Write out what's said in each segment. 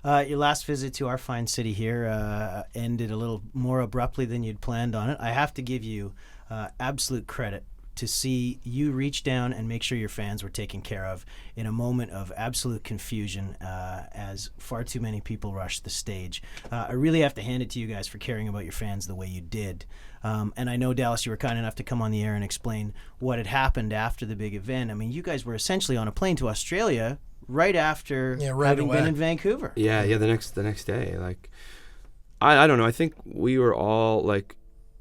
Your last visit to our fine city here ended a little more abruptly than you'd planned on it. I have to give you absolute credit to see you reach down and make sure your fans were taken care of in a moment of absolute confusion as far too many people rushed the stage. I really have to hand it to you guys for caring about your fans the way you did. And I know, Dallas, you were kind enough to come on the air and explain what had happened after the big event. I mean, you guys were essentially on a plane to Australia right after having been in Vancouver. Yeah, the next day. Like, I don't know. I think we were all like,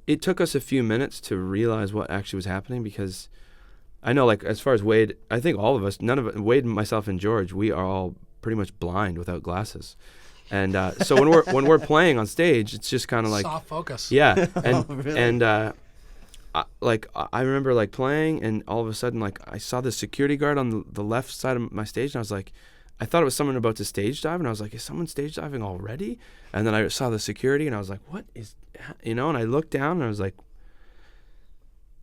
it took us a few minutes to realize what actually was happening, because I know, like, as far as Wade, I think all of us, Wade, myself, and George, we are all pretty much blind without glasses. And so when we're playing on stage, it's just kind of like soft focus. Yeah, and really? and I remember like playing, and all of a sudden, like, I saw the security guard on the left side of my stage, and I was like, I thought it was someone about to stage dive, and I was like, is someone stage diving already? And then I saw the security, and I was like, what is, and I looked down, and I was like,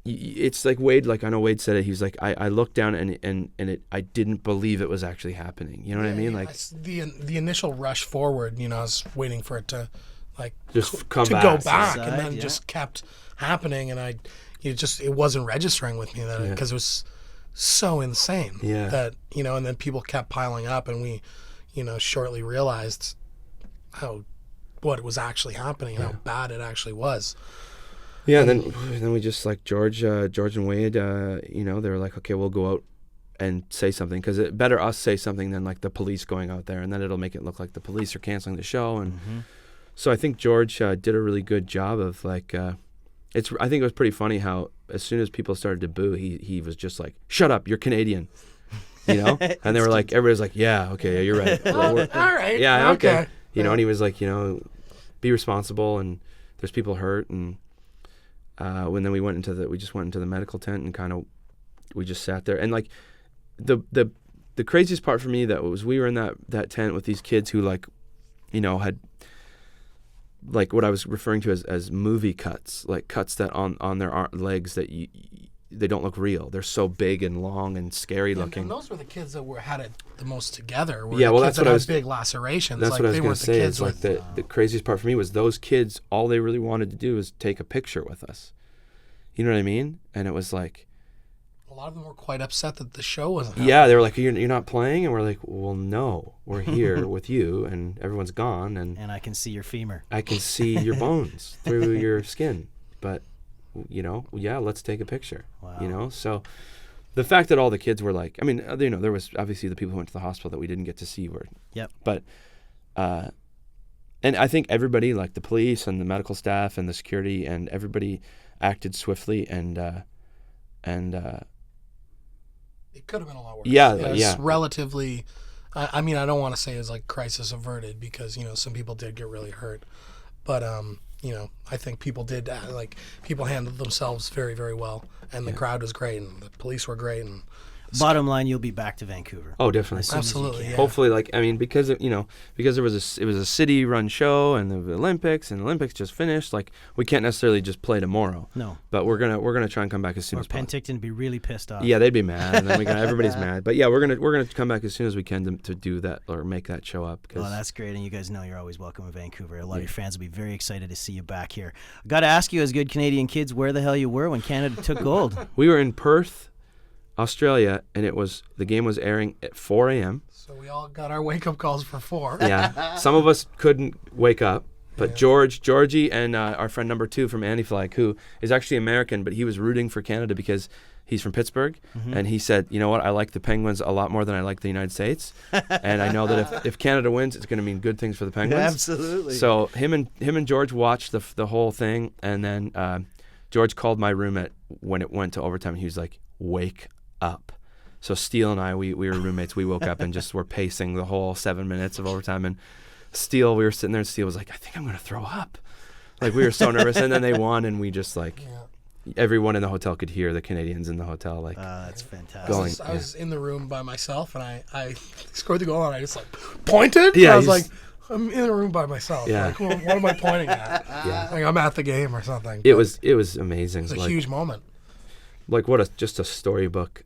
it's like Wade, like, I know Wade said it, he was like, I looked down, and I didn't believe it was actually happening. You know what I mean? Like, the initial rush forward, I was waiting for it to, like, just come to back. go back, Side, and then yeah. just kept happening, and it wasn't registering with me that because it was so insane that, and then people kept piling up, and we, shortly realized what was actually happening and how bad it actually was. Yeah, and then we just, like, George and Wade, they were like, okay, we'll go out and say something, because it better us say something than, like, the police going out there, and then it'll make it look like the police are canceling the show. And so I think George did a really good job of, like, I think it was pretty funny how as soon as people started to boo, he was just like, shut up, you're Canadian, and they were like, everybody's like, yeah, okay, yeah, you're right. All right. Yeah, okay. And he was like, be responsible, and there's people hurt. And when then we just went into the medical tent, and we just sat there. And, like, the craziest part for me that was, we were in that tent with these kids who, like, had, like, what I was referring to as movie cuts, like cuts that on their legs that they don't look real. They're so big and long and scary looking. And those were the kids that had it the most together. That's what I was. Big lacerations. That's like, what I was going to say. It's like the craziest part for me was those kids. All they really wanted to do was take a picture with us. You know what I mean? And it was like, a lot of them were quite upset that the show wasn't happening. Yeah, they were like, you're not playing? And we're like, well, no, we're here with you, and everyone's gone. And I can see your femur. I can see your bones through your skin. But, let's take a picture. Wow. So the fact that all the kids were like, I mean, there was obviously the people who went to the hospital that we didn't get to see were. Yep. But, and I think everybody, like the police and the medical staff and the security, and everybody acted swiftly, and it could have been a lot worse. Yeah. Relatively, I mean, I don't want to say it was like crisis averted, because, some people did get really hurt. But, I think people did, people handled themselves very, very well. And the crowd was great, and the police were great. And Bottom line, you'll be back to Vancouver. Oh, definitely. Absolutely. Yeah. Hopefully, because it was a city-run show, and the Olympics just finished. Like, we can't necessarily just play tomorrow. No. But we're gonna try and come back as soon as possible. Penticton would be really pissed off. Yeah, they'd be mad, and then everybody's mad. But yeah, we're gonna come back as soon as we can to do that, or make that show up. Well, that's great, and you guys know you're always welcome in Vancouver. A lot of your fans will be very excited to see you back here. Got to ask you, as good Canadian kids, where the hell you were when Canada took gold? We were in Perth, Australia, and the game was airing at 4 a.m. So we all got our wake-up calls for 4. Yeah. Some of us couldn't wake up, but Georgie, and our friend number 2 from Anti-Flag, who is actually American, but he was rooting for Canada because he's from Pittsburgh, and he said, you know what, I like the Penguins a lot more than I like the United States, and I know that if Canada wins, it's going to mean good things for the Penguins. Absolutely. So him and George watched the whole thing, and then George called my roommate when it went to overtime, and he was like, wake up. So Steele and I, we were roommates. We woke up and just were pacing the whole 7 minutes of overtime. And Steele, we were sitting there, and Steele was like, I think I'm going to throw up. Like, we were so nervous. And then they won, and we just, like, everyone in the hotel could hear the Canadians in the hotel. Like, that's fantastic. I was in the room by myself, and I scored the goal, and I just, like, pointed. Yeah, I was like, I'm in a room by myself. Yeah. Like, what am I pointing at? Yeah. Like, I'm at the game or something. It was amazing. It was a huge moment. Like, just a storybook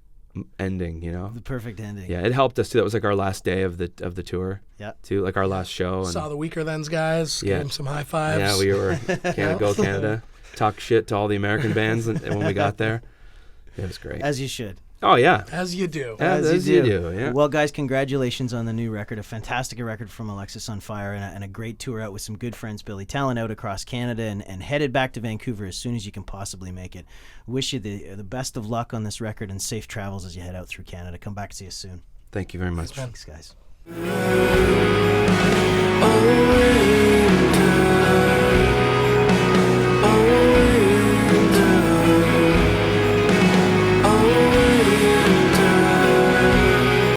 ending, you know. The perfect ending. Yeah, it helped us too. That was like our last day of the tour. Yeah. Too, like our last show. And Saw the Weaker Thans guys. Yeah. Gave them some high fives. yeah, we were Go Canada. Talk shit to all the American bands and when we got there. It was great. As you should. Oh yeah. As you do. As you do. Yeah. Well, guys, congratulations on the new record. A fantastic record from Alexisonfire, and a great tour out with some good friends, Billy Talent, out across Canada, and headed back to Vancouver as soon as you can possibly make it. Wish you the best of luck on this record and safe travels as you head out through Canada. Come back to see us soon. Thank you very much. Thanks, guys. Oh.